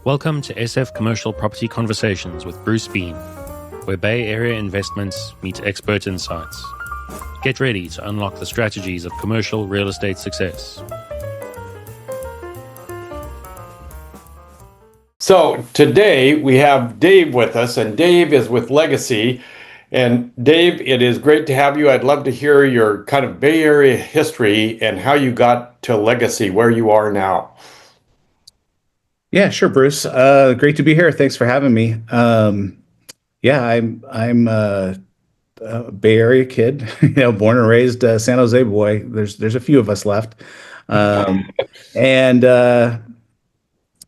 Welcome to SF Commercial Property Conversations with Bruce Bean, where Bay Area investments meet expert insights. Get ready to unlock the strategies of commercial real estate success. So today we have Dave with us, and Dave is with Legacy. And Dave, it is great to have you. I'd love to hear your kind of Bay Area history and how you got to Legacy, where you are now. Yeah, sure, Bruce. Great to be here. Thanks for having me. Yeah, I'm a Bay Area kid, born and raised San Jose boy. There's a few of us left, and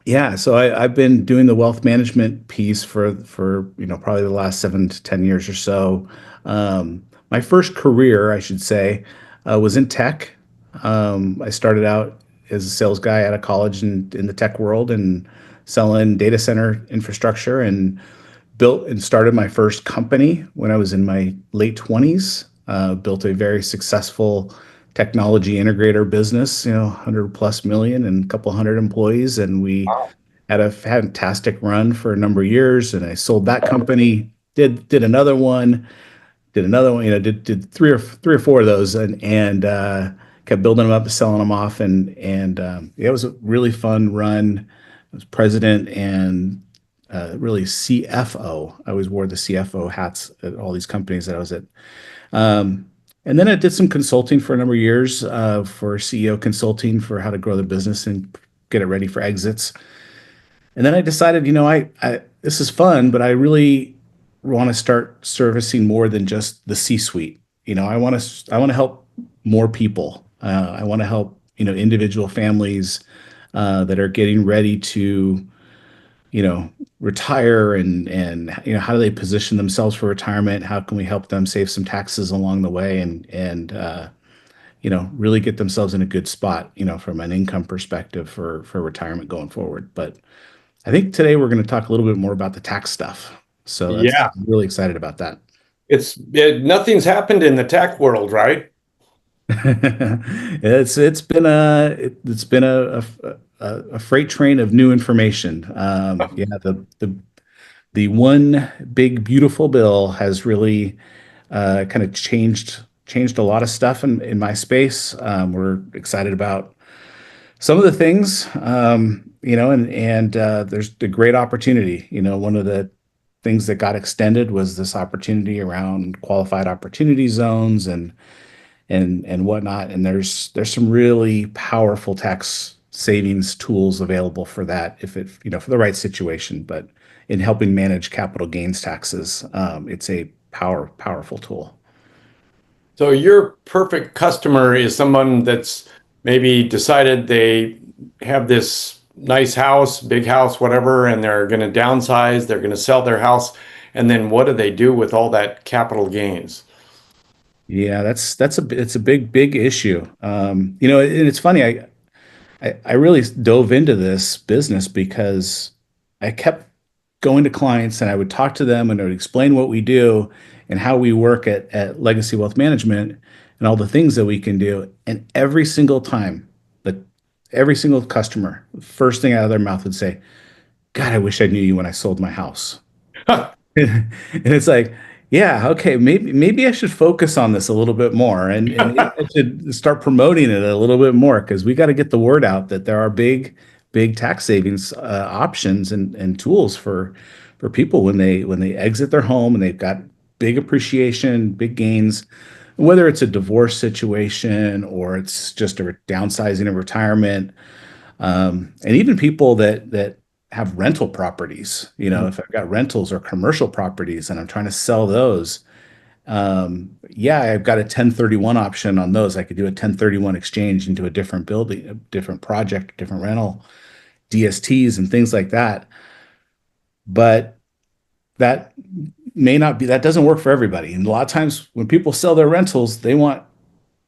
yeah, so I've been doing the wealth management piece for probably the last 7 to 10 years or so. My first career, I should say, was in tech. I started out as a sales guy out of college in the tech world and selling data center infrastructure, and built and started my first company when I was in my late 20s. Built a very successful technology integrator business, 100 plus million and a couple hundred employees. And we had a fantastic run for a number of years. And I sold that company, did another one, did three or four of those, and kept building them up, selling them off, and it was a really fun run. I was president and really CFO. I always wore the CFO hats at all these companies that I was at. And then I did some consulting for a number of years for CEO consulting for how to grow the business and get it ready for exits. And then I decided, I this is fun, but I really want to start servicing more than just the C-suite. I want to help more people. I want to help individual families that are getting ready to retire, and how do they position themselves for retirement? How can we help them save some taxes along the way, and really get themselves in a good spot from an income perspective for retirement going forward. But I think today we're going to talk a little bit more about the tax stuff. So I'm really excited about that. Nothing's happened in the tech world, right? It's been a freight train of new information. The one big beautiful bill has really kind of changed a lot of stuff in my space. We're excited about some of the things, and there's the great opportunity. One of the things that got extended was this opportunity around qualified opportunity zones and whatnot. And there's some really powerful tax savings tools available for that if it, for the right situation. But in helping manage capital gains taxes, it's a powerful tool. So your perfect customer is someone that's maybe decided they have this nice house, big house, whatever, and they're going to downsize, they're going to sell their house. And then what do they do with all that capital gains? Yeah, it's a big issue. And it's funny. I really dove into this business because I kept going to clients and I would talk to them and I would explain what we do and how we work at Legacy Wealth Management and all the things that we can do. And every single time, every single customer, the first thing out of their mouth would say, "God, I wish I knew you when I sold my house." And it's like, yeah, okay, maybe I should focus on this a little bit more, and maybe I should start promoting it a little bit more, because we got to get the word out that there are big tax savings options and tools for people when they exit their home and they've got big appreciation, big gains, whether it's a divorce situation or it's just a downsizing of retirement, and even people that have rental properties. If I've got rentals or commercial properties and I'm trying to sell those, I've got a 1031 option on those. I could do a 1031 exchange into a different building, a different project, different rental, DSTs and things like that. But that doesn't work for everybody. And a lot of times when people sell their rentals, they want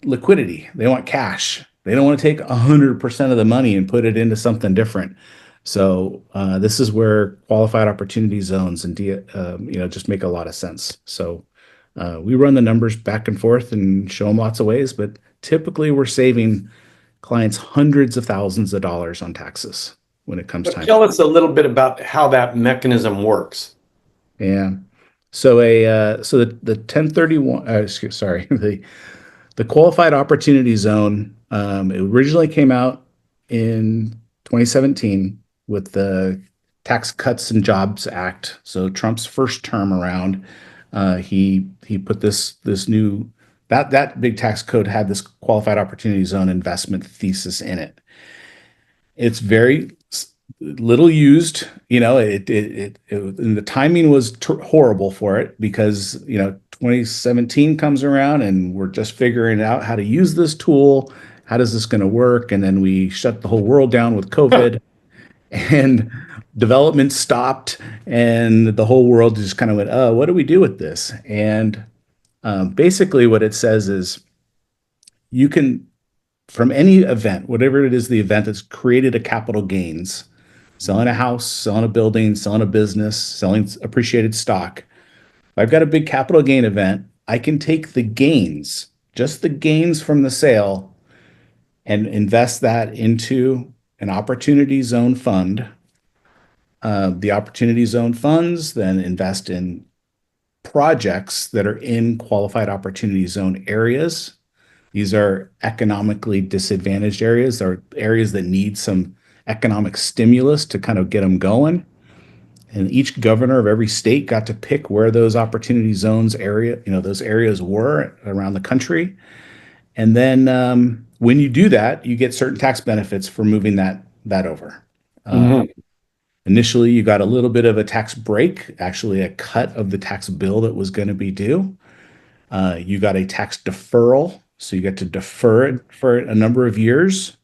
liquidity, they want cash. They don't want to take 100% of the money and put it into something different. So this is where qualified opportunity zones and just make a lot of sense. So we run the numbers back and forth and show them lots of ways, but typically we're saving clients hundreds of thousands of dollars on taxes. when it comes But time. tell us a little bit about how that mechanism works. Yeah. So the 1031, sorry, the qualified opportunity zone, it originally came out in 2017 with the Tax Cuts and Jobs Act. So Trump's first term around, he put this new that big tax code had this qualified opportunity zone investment thesis in it. It's very little used. And the timing was horrible for it because 2017 comes around and we're just figuring out how to use this tool. How does this going to work? And then we shut the whole world down with COVID, and development stopped, and the whole world just kind of went, "Oh, what do we do with this?" And basically, what it says is you can, from any event, whatever it is, the event that's created a capital gains, selling a house, selling a building, selling a business, selling appreciated stock. If I've got a big capital gain event, I can take the gains, just the gains from the sale, and invest that into an opportunity zone fund. The opportunity zone funds then invest in projects that are in qualified opportunity zone areas. These are economically disadvantaged areas, or areas that need some economic stimulus to kind of get them going. And each governor of every state got to pick where those opportunity zones those areas were around the country. And then when you do that, you get certain tax benefits for moving that over. Mhm. Initially, you got a little bit of a tax break, actually a cut of the tax bill that was going to be due. You got a tax deferral, so you get to defer it for a number of years.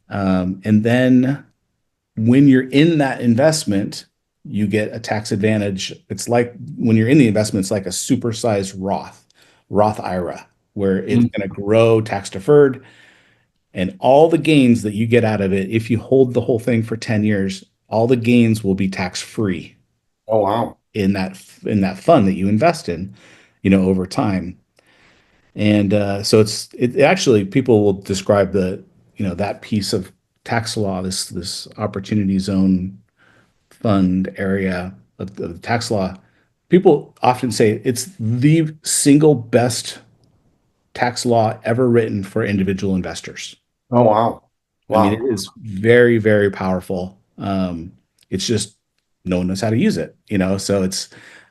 And then when you're in that investment, you get a tax advantage. It's like when you're in the investment, it's like a supersized Roth IRA, where it's going to grow tax deferred. And all the gains that you get out of it, if you hold the whole thing for 10 years, all the gains will be tax free Oh, wow. in that fund that you invest in, over time. And so it actually, people will describe that piece of tax law, this opportunity zone fund area of the tax law. People often say it's the single best tax law ever written for individual investors. Oh, wow. I mean, it Wow. is very, very powerful. It's just no one knows how to use it,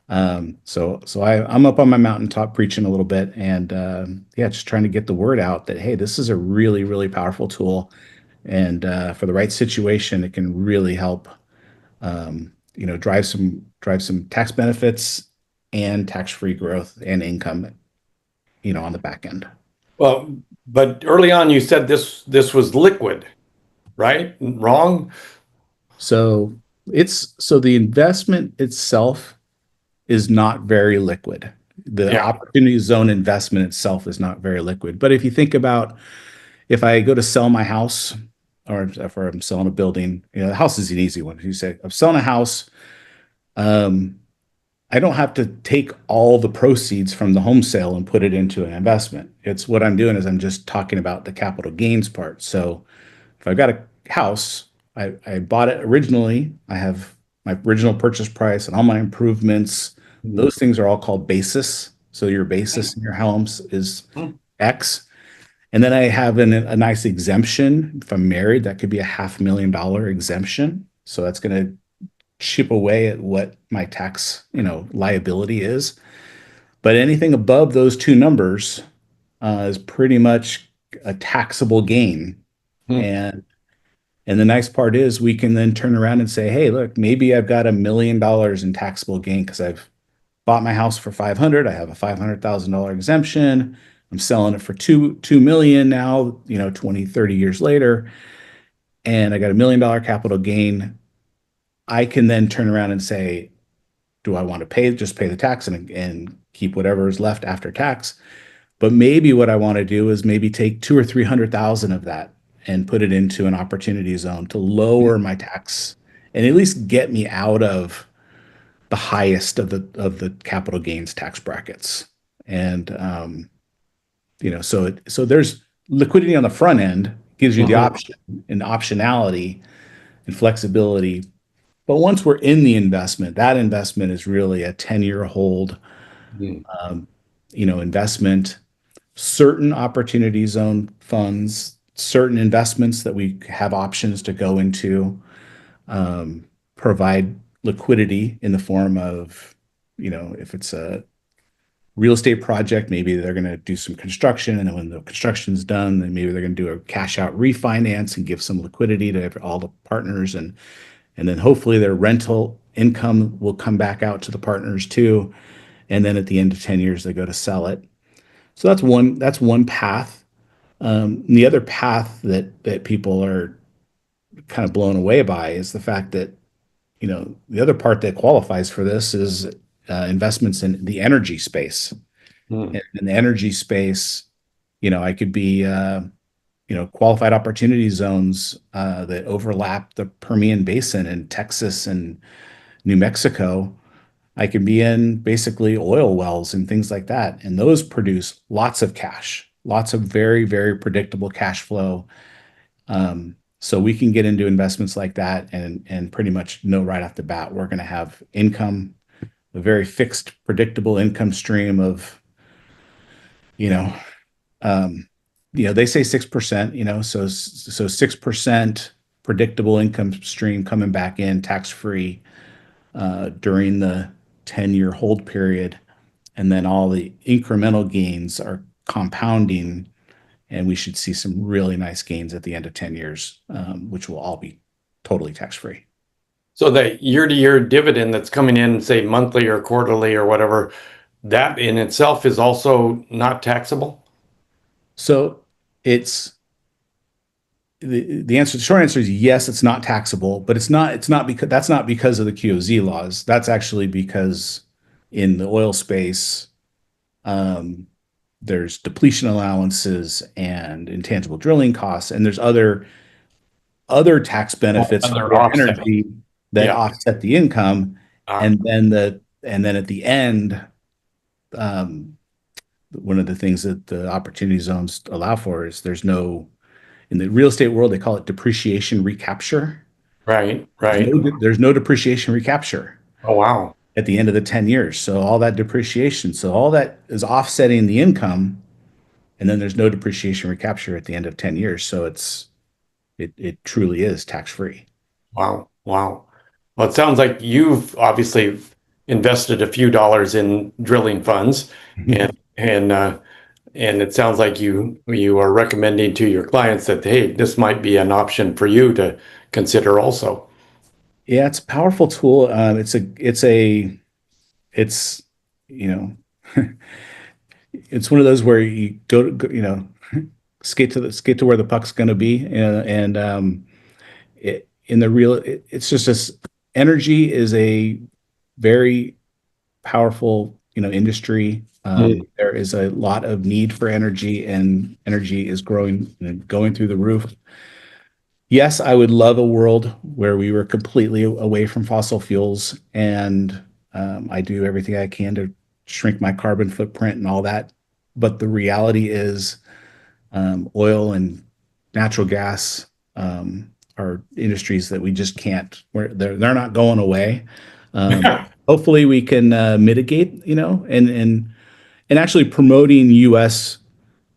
So I'm up on my mountaintop preaching a little bit, and yeah, just trying to get the word out that hey, this is a really, really powerful tool, and for the right situation, it can really help, drive some tax benefits and tax-free growth and income, on the back end. Well, but early on you said this was liquid, right? Wrong? So the investment itself is not very liquid. The Yeah. opportunity zone investment itself is not very liquid. But if you think about, if I go to sell my house, or if I'm selling a building, the house is an easy one. You say I'm selling a house, um, I don't have to take all the proceeds from the home sale and put it into an investment. It's what I'm doing is I'm just talking about the capital gains part. So if I've got a house, I bought it originally. I have my original purchase price and all my improvements. Those things are all called basis. So your basis in your homes is X. And then I have a nice exemption. If I'm married, that could be $500,000 exemption. So that's going to chip away at what my tax, liability is. But anything above those two numbers is pretty much a taxable gain. Hmm. And the nice part is we can then turn around and say, hey, look, maybe I've got $1 million in taxable gain because I've bought my house for 500. I have a $500,000 exemption. I'm selling it for two million now, 20, 30 years later, and I got $1 million capital gain. I can then turn around and say, do I want to just pay the tax and keep whatever is left after tax? But maybe what I want to do is maybe take 2 or 300,000 of that and put it into an opportunity zone to lower my tax and at least get me out of the highest of the capital gains tax brackets. And so there's liquidity on the front end, gives you the Mhm. option and optionality, and flexibility. But once we're in the investment, that investment is really a 10-year hold, Mm. um, investment, certain opportunity zone funds, certain investments that we have options to go into, provide liquidity in the form of, if it's a real estate project, maybe they're going to do some construction, and then when the construction's done, then maybe they're going to do a cash out refinance and give some liquidity to all the partners, and then hopefully their rental income will come back out to the partners too. And then at the end of 10 years, they go to sell it. So that's one path. The other path that people are kind of blown away by is the fact that, the other part that qualifies for this is investments in the energy space. Mm. And in the energy space, I could be qualified opportunity zones that overlap the Permian Basin in Texas and New Mexico. I could be in basically oil wells and things like that. And those produce lots of cash, lots of very, very predictable cash flow. So we can get into investments like that and pretty much know right off the bat we're going to have income, a very fixed, predictable income stream of, you know, they say 6%, so 6% predictable income stream coming back in tax free during the 10-year hold period, and then all the incremental gains are compounding, and we should see some really nice gains at the end of 10 years, which will all be totally tax free. So the year-to-year dividend that's coming in, say monthly or quarterly or whatever, that in itself is also not taxable? So it's the short answer is yes, it's not taxable, but it's not because that's not because of the QOZ laws. That's actually because in the oil space, um, there's depletion allowances and intangible drilling costs, and there's other tax benefits Other for offset. energy that Yeah. offset the income, Ah, and then at the end, um, one of the things that the opportunity zones allow for is in the real estate world, they call it depreciation recapture. right, There's right. no depreciation recapture Oh, wow. at the end of the 10 years. So all that depreciation, so all that is offsetting the income, and then there's no depreciation recapture at the end of 10 years. So it truly is tax free. Wow. Wow. Well, it sounds like you've obviously invested a few dollars in drilling funds and it sounds like you are recommending to your clients that, hey, this might be an option for you to consider also. Yeah, it's a powerful tool. It's you know it's one of those where you skate to where the puck's going to be, and it's just this energy is a very powerful industry. Mm. There is a lot of need for energy, and energy is growing and going through the roof. Yes, I would love a world where we were completely away from fossil fuels, and I do everything I can to shrink my carbon footprint and all that. But the reality is, oil and natural gas are industries that we just can't. They're not going away. But hopefully, we can mitigate. And actually promoting U.S.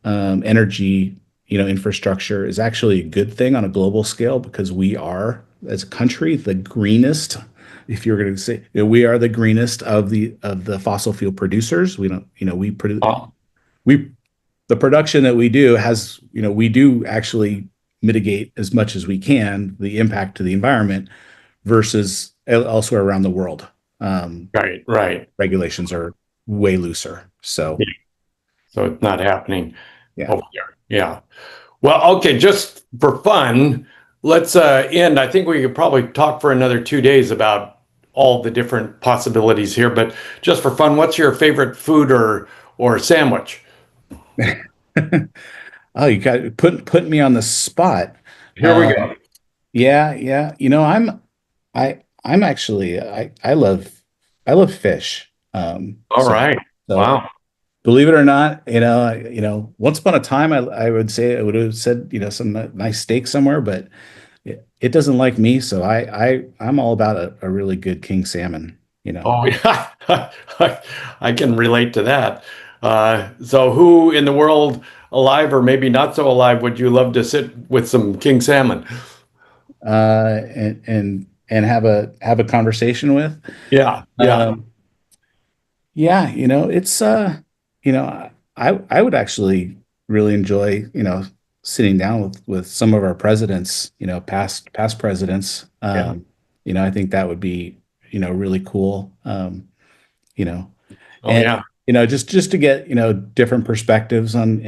Energy, infrastructure is actually a good thing on a global scale because we are, as a country, the greenest. If you're going to say we are the greenest of the fossil fuel producers, we don't, we produce Oh, we the production that we do has, we do actually mitigate as much as we can the impact to the environment versus elsewhere around the world. right, right. Regulations are way looser. So Yeah. So it's not happening yeah. over there. Yeah. Well, okay, just for fun, let's end. I think we could probably talk for another 2 days about all the different possibilities here, but just for fun, what's your favorite food or sandwich? Oh, you got put me on the spot. Here we Uh, go. yeah, yeah. I'm actually I love fish. All right. So Wow. believe it or not, once upon a time I would say I would have said some nice steak somewhere, but it doesn't like me, so I'm all about a really good king salmon, you know. Oh, yeah. I can relate to that. So who in the world, alive or maybe not so alive, would you love to sit with some king salmon? And have a conversation with. Yeah, yeah, Um, yeah, it's I would actually really enjoy, sitting down with some of our presidents, past presidents. yeah. I think that would be, really cool. You know, Oh, and yeah. just to get, different perspectives on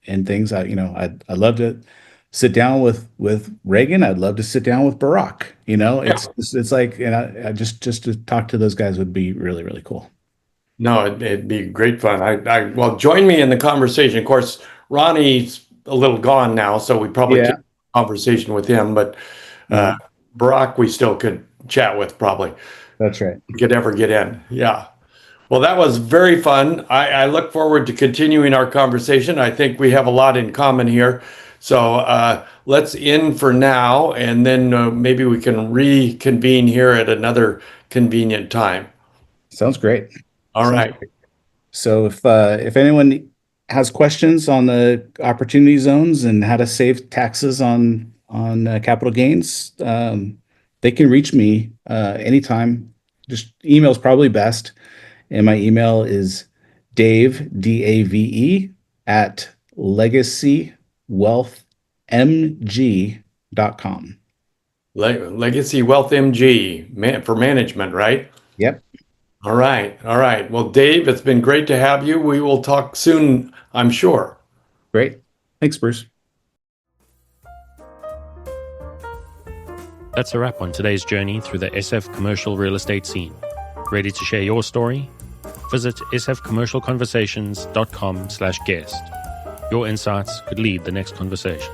and things. I'd love to sit down with Reagan. I'd love to sit down with Barack. Yeah. It's like, I just to talk to those guys would be really, really cool. No, it'd be great fun. Well, join me in the conversation. Of course, Ronnie's a little gone now, so we probably can't Yeah. have a conversation with him, but uh, No, Barack, we still could chat with probably. that's right. We could ever get in. Yeah. Well, that was very fun. I look forward to continuing our conversation. I think we have a lot in common here. So let's end for now, and then maybe we can reconvene here at another convenient time. Sounds great. All Sounds right. great. So if anyone has questions on the opportunity zones and how to save taxes on capital gains, they can reach me anytime. Just email is probably best, and my email is Dave, Dave, at legacywealthmg.com. Legacy Wealth MG for management, right? Yep, All right. All right. Well, Dave, it's been great to have you. We will talk soon, I'm sure. great. Thanks, Bruce. That's a wrap on today's journey through the SF commercial real estate scene. Ready to share your story? Visit sfcommercialconversations.com/guest. Your insights could lead the next conversation.